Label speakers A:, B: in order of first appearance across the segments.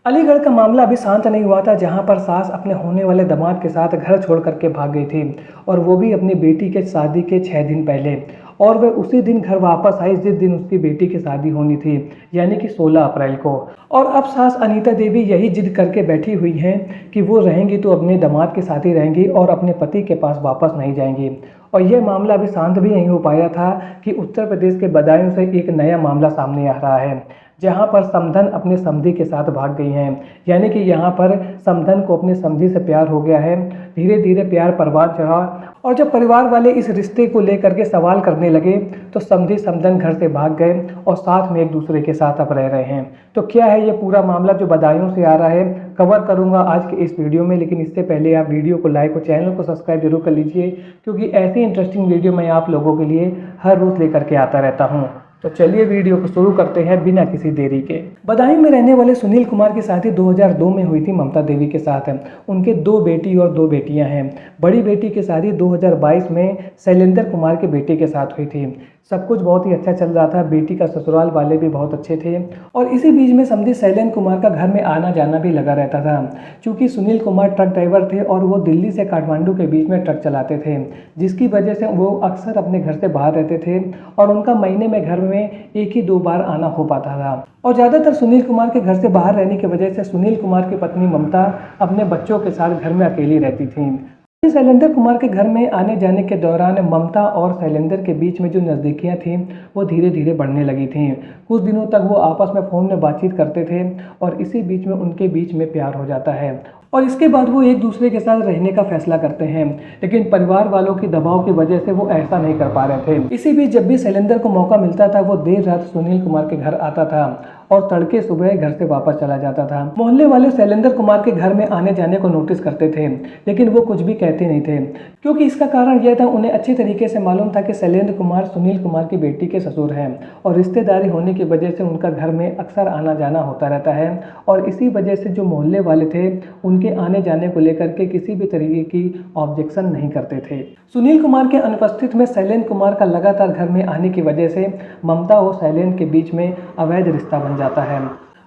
A: अलीगढ़ का मामला अभी शांत नहीं हुआ था, जहां पर सास अपने होने वाले दामाद के साथ घर छोड़ करके भाग गई थी और वो भी अपनी बेटी के शादी के 6 दिन पहले। और वह उसी दिन घर वापस आई जिस दिन उसकी बेटी की शादी होनी थी, यानी कि 16 अप्रैल को। और अब सास अनीता देवी यही जिद करके बैठी हुई हैं कि वो रहेंगी तो अपने दामाद के साथ ही रहेंगी और अपने पति के पास वापस नहीं जाएंगी। और यह मामला अभी शांत भी नहीं हो पाया था कि उत्तर प्रदेश के बदायूं से एक नया मामला सामने आ रहा है, जहां पर समधन अपने समधी के साथ भाग गई हैं। यानी कि यहाँ पर समधन को अपने समधी से प्यार हो गया है। धीरे धीरे प्यार परवान चढ़ा और जब परिवार वाले इस रिश्ते को लेकर के सवाल करने लगे तो समधी समधन घर से भाग गए और साथ में एक दूसरे के साथ अब रह रहे हैं। तो क्या है ये पूरा मामला जो बदायूं से आ रहा है, कवर करूंगा आज के इस वीडियो में। लेकिन इससे पहले आप वीडियो को लाइक और चैनल को सब्सक्राइब जरूर कर लीजिए, क्योंकि ऐसी इंटरेस्टिंग वीडियो मैं आप लोगों के लिए हर रोज लेकर के आता रहता हूँ। तो चलिए वीडियो को शुरू करते हैं बिना किसी देरी के। बदायूं में रहने वाले सुनील कुमार की शादी 2002 में हुई थी ममता देवी के साथ। उनके 2 बेटी और 2 बेटियां हैं। बड़ी बेटी की शादी 2022 में शैलेंद्र कुमार के बेटे के साथ हुई थी। सब कुछ बहुत ही अच्छा चल रहा था, बेटी का ससुराल वाले भी बहुत अच्छे थे। और इसी बीच में समधी शैलेंद्र कुमार का घर में आना जाना भी लगा रहता था, क्योंकि सुनील कुमार ट्रक ड्राइवर थे और वो दिल्ली से काठमांडू के बीच में ट्रक चलाते थे, जिसकी वजह से वो अक्सर अपने घर से बाहर रहते थे और उनका महीने में घर में 1 ही 2 बार आना हो पाता था। और ज़्यादातर सुनील कुमार के घर से बाहर रहने की वजह से सुनील कुमार की पत्नी ममता अपने बच्चों के साथ घर में अकेली रहती थी। शैलेंद्र कुमार के घर में आने जाने के दौरान ममता और शैलेंद्र के बीच में जो नज़दीकियाँ थीं वो धीरे धीरे बढ़ने लगी थीं। कुछ दिनों तक वो आपस में फ़ोन में बातचीत करते थे और इसी बीच में उनके बीच में प्यार हो जाता है और इसके बाद वो एक दूसरे के साथ रहने का फैसला करते हैं। लेकिन परिवार वालों की दबाव की वजह से वो ऐसा नहीं कर पा रहे थे। इसी बीच जब भी शैलेंद्र को मौका मिलता था वो देर रात सुनील कुमार के घर आता था और तड़के सुबह घर से वापस चला जाता था। मोहल्ले वाले शैलेंद्र कुमार के घर में आने जाने को नोटिस करते थे, लेकिन वो कुछ भी कहते नहीं थे, क्योंकि इसका कारण यह था उन्हें अच्छी तरीके से मालूम था कि शैलेंद्र कुमार सुनील कुमार की बेटी के ससुर हैं और रिश्तेदारी होने की वजह से उनका घर में अक्सर आना जाना होता रहता है। और इसी वजह से जो मोहल्ले वाले थे उनके आने जाने को लेकर के किसी भी तरीके की ऑब्जेक्शन नहीं करते थे। सुनील कुमार के अनुपस्थित में शैलेंद्र कुमार का लगातार घर में आने की वजह से ममता और शैलेंद्र के बीच में अवैध रिश्ता बन जाता है।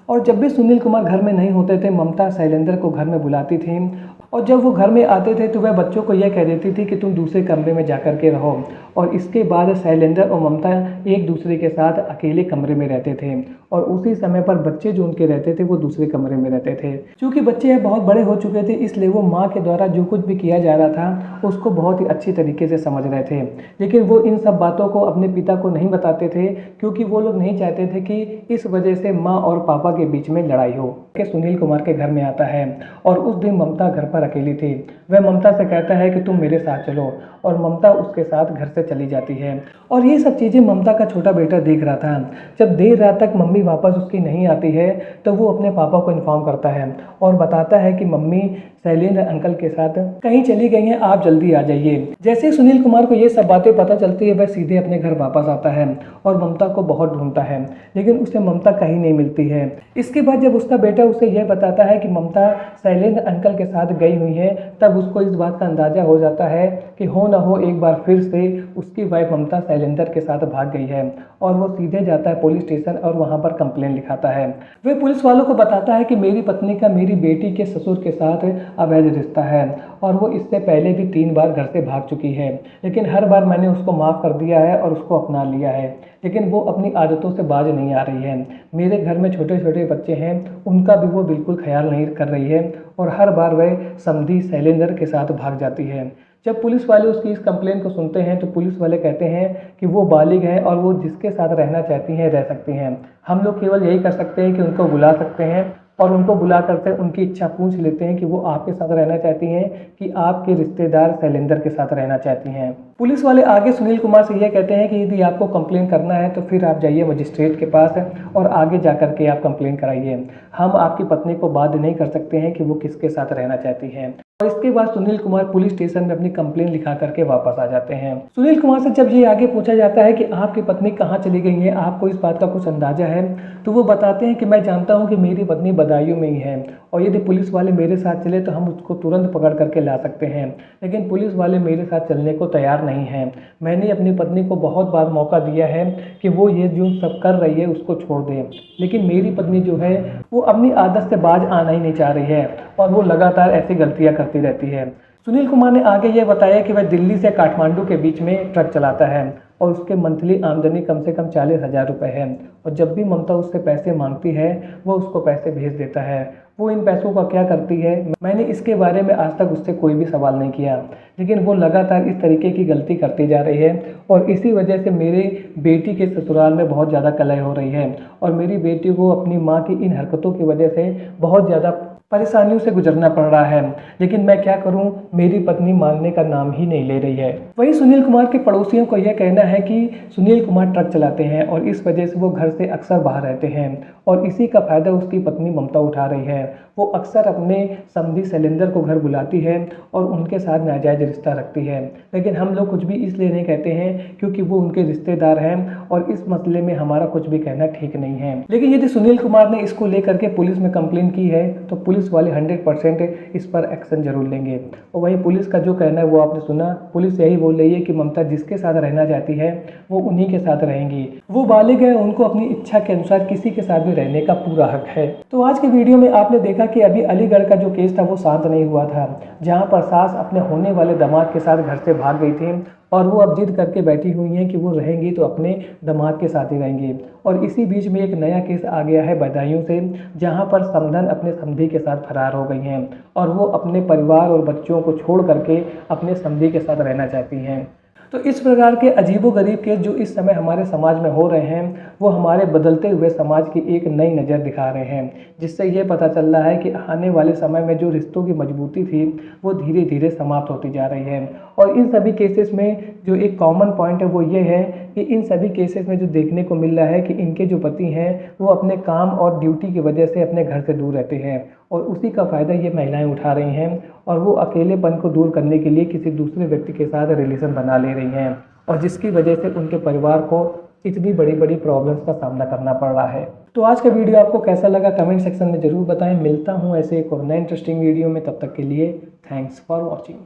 A: और जब भी सुनील कुमार घर में नहीं होते थे, ममता शैलेंद्र को घर में बुलाती थी और जब वो घर में आते थे तो वह बच्चों को यह कह देती थी कि तुम दूसरे कमरे में जाकर के रहो। और इसके बाद शैलेंद्र और ममता एक दूसरे के साथ अकेले कमरे में रहते थे और उसी समय पर बच्चे जो उनके रहते थे वो दूसरे कमरे में रहते थे। क्योंकि बच्चे बहुत बड़े हो चुके थे, इसलिए वो माँ के द्वारा जो कुछ भी किया जा रहा था उसको बहुत ही अच्छी तरीके से समझ रहे थे। लेकिन वो इन सब बातों को अपने पिता को नहीं बताते थे, क्योंकि वो लोग नहीं चाहते थे कि इस वजह से माँ और पापा के बीच में लड़ाई हो। कि सुनील कुमार के घर में आता है और उस दिन ममता घर पर अकेली थी। वह ममता से कहता है कि तुम मेरे साथ चलो और ममता उसके साथ घर से चली जाती है। और ये सब चीज़ें ममता का छोटा बेटा देख रहा था। जब देर रात तक मम्मी वापस उसकी नहीं आती है तो वो अपने पापा को इन्फॉर्म करता है और बताता है कि मम्मी शैलेंद्र अंकल के साथ कहीं चली गई हैं, आप जल्दी आ जाइए। जैसे ही सुनील कुमार को ये सब बातें पता चलती है वह सीधे अपने घर वापस आता है और ममता को बहुत ढूंढता है, लेकिन उसे ममता कहीं नहीं मिलती है। इसके बाद जब उसका बेटा उसे यह बताता है कि ममता शैलेंद्र अंकल के साथ गई हुई है, तब उसको इस बात का अंदाजा हो जाता है कि हो न हो एक बार फिर से उसकी वाइफ ममता शैलेंद्र के साथ भाग गई है। और वो सीधे जाता है पुलिस स्टेशन और वहाँ पर कंप्लेन लिखाता है। वह पुलिस वालों को बताता है कि मेरी पत्नी का मेरी बेटी के ससुर के साथ अवैध रिश्ता है और वो इससे पहले भी 3 बार घर से भाग चुकी है, लेकिन हर बार मैंने उसको माफ़ कर दिया है और उसको अपना लिया है, लेकिन वो अपनी आदतों से बाज नहीं आ रही है। मेरे घर में छोटे छोटे बच्चे हैं, उनका भी वो बिल्कुल ख्याल नहीं कर रही है और हर बार वह समधी शैलेंद्र के साथ भाग जाती है। जब पुलिस वाले उसकी इस कंप्लेन को सुनते हैं तो पुलिस वाले कहते हैं कि वो बालिग हैं और वो जिसके साथ रहना चाहती हैं रह सकती हैं। हम लोग केवल यही कर सकते हैं कि उनको बुला सकते हैं और उनको बुला करके उनकी इच्छा पूछ लेते हैं कि वो आपके साथ रहना चाहती हैं कि आपके रिश्तेदार शैलेंद्र के साथ रहना चाहती हैं। पुलिस वाले आगे सुनील कुमार से ये कहते हैं कि यदि आपको कंप्लेन करना है तो फिर आप जाइए मजिस्ट्रेट के पास और आगे जा कर के आप कंप्लेन कराइए। हम आपकी पत्नी को बाध्य नहीं कर सकते हैं कि वो किसके साथ रहना चाहती हैं। और इसके बाद सुनील कुमार पुलिस स्टेशन में अपनी कंप्लेन लिखा करके वापस आ जाते हैं। सुनील कुमार से जब ये आगे पूछा जाता है कि आपकी पत्नी कहाँ चली गई है, आपको इस बात का कुछ अंदाजा है, तो वो बताते हैं कि मैं जानता हूँ कि मेरी पत्नी बदायूं में ही है और यदि पुलिस वाले मेरे साथ चले तो हम उसको तुरंत पकड़ करके ला सकते हैं, लेकिन पुलिस वाले मेरे साथ चलने को तैयार नहीं हैं। मैंने अपनी पत्नी को बहुत बार मौका दिया है कि वो ये जो सब कर रही है उसको छोड़ दे, लेकिन मेरी पत्नी जो है वो अपनी आदत से बाज आना ही नहीं चाह रही है और वो लगातार ऐसी गलतियां करती रहती है। सुनील कुमार ने आगे ये बताया कि वह दिल्ली से काठमांडू के बीच में ट्रक चलाता है और उसके मंथली आमदनी कम से कम 40,000 रुपये है और जब भी ममता उससे पैसे मांगती है वो उसको पैसे भेज देता है। वो इन पैसों का क्या करती है, मैंने इसके बारे में आज तक उससे कोई भी सवाल नहीं किया, लेकिन वो लगातार इस तरीके की गलती करती जा रही है और इसी वजह से मेरे बेटी के ससुराल में बहुत ज़्यादा कलह हो रही है और मेरी बेटी को अपनी माँ की इन हरकतों की वजह से बहुत ज़्यादा परेशानियों से गुजरना पड़ रहा है, लेकिन मैं क्या करूं, मेरी पत्नी मानने का नाम ही नहीं ले रही है। वहीं सुनील कुमार के पड़ोसियों को यह कहना है कि सुनील कुमार ट्रक चलाते हैं और इस वजह से वो घर से अक्सर बाहर रहते हैं और इसी का फायदा उसकी पत्नी ममता उठा रही है। वो अक्सर अपने समधी शैलेंद्र को घर बुलाती है और उनके साथ नाजायज रिश्ता रखती है, लेकिन हम लोग कुछ भी इसलिए नहीं कहते हैं क्योंकि वो उनके रिश्तेदार हैं और इस मसले में हमारा कुछ भी कहना ठीक नहीं है। लेकिन यदि सुनील कुमार ने इसको लेकर के पुलिस में कंप्लेन की है तो पुलिस वाले 100% इस पर एक्शन जरूर लेंगे। और वहीं पुलिस का जो कहना है वो आपने सुना, पुलिस यही बोल रही है कि ममता जिसके साथ रहना चाहती है वो उन्हीं के साथ रहेंगी। वो बालिग है, उनको अपनी इच्छा के अनुसार किसी के साथ भी रहने का पूरा हक है। तो आज के वीडियो में आपने देखा कि अभी अलीगढ़ का जो केस था वो शांत नहीं हुआ था, जहां पर सास अपने होने वाले दामाद के साथ घर से भाग गई थी और वो अब जिद करके बैठी हुई हैं कि वो रहेंगी तो अपने दामाद के साथ ही रहेंगी। और इसी बीच में एक नया केस आ गया है बदायूं से, जहां पर समधन अपने समधी के साथ फरार हो गई हैं और वो अपने परिवार और बच्चों को छोड़ करके अपने समधी के साथ रहना चाहती हैं। तो इस प्रकार के अजीबोगरीब केस जो इस समय हमारे समाज में हो रहे हैं वो हमारे बदलते हुए समाज की एक नई नज़र दिखा रहे हैं, जिससे ये पता चल रहा है कि आने वाले समय में जो रिश्तों की मजबूती थी वो धीरे धीरे समाप्त होती जा रही है। और इन सभी केसेस में जो एक कॉमन पॉइंट है वो ये है कि इन सभी केसेस में जो देखने को मिल रहा है कि इनके जो पति हैं वो अपने काम और ड्यूटी की वजह से अपने घर से दूर रहते हैं और उसी का फ़ायदा ये महिलाएं उठा रही हैं और वो अकेलेपन को दूर करने के लिए किसी दूसरे व्यक्ति के साथ रिलेशन बना ले रही हैं और जिसकी वजह से उनके परिवार को इतनी बड़ी बड़ी प्रॉब्लम्स का सामना करना पड़ रहा है। तो आज का वीडियो आपको कैसा लगा कमेंट सेक्शन में ज़रूर बताएं। मिलता हूं ऐसे एक और नए इंटरेस्टिंग वीडियो में, तब तक के लिए थैंक्स फॉर वॉचिंग।